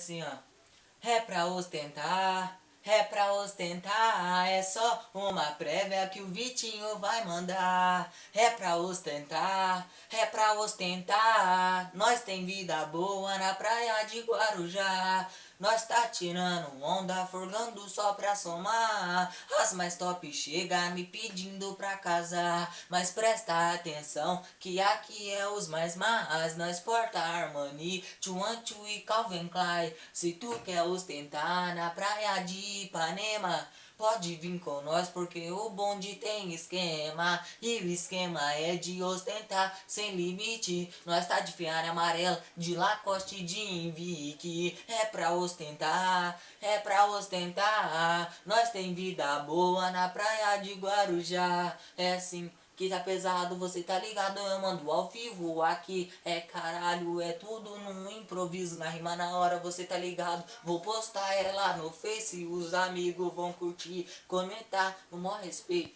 assim, ó. É pra ostentar, é pra ostentar, é só uma prévia que o Vitinho vai mandar. É pra ostentar, é pra ostentar, nós tem vida boa na praia de Guarujá. Nós tá tirando onda, forgando só pra somar. As mais top chega me pedindo pra casar. Mas presta atenção que aqui é os mais nós porta Armani, Chuan Chu e Calvin Klein. Se tu quer ostentar na praia de Ipanema, pode vir com nós porque o bonde tem esquema. E o esquema é de ostentar sem limite. Nós tá de Ferrari amarela, de Lacoste, de Invique. É pra ostentar, é pra ostentar. Nós tem vida boa na praia de Guarujá. É assim que tá pesado, você tá ligado, eu mando ao vivo aqui. É caralho, é tudo no improviso, na rima na hora, você tá ligado. Vou postar ela no Face, os amigos vão curtir, comentar, no maior respeito.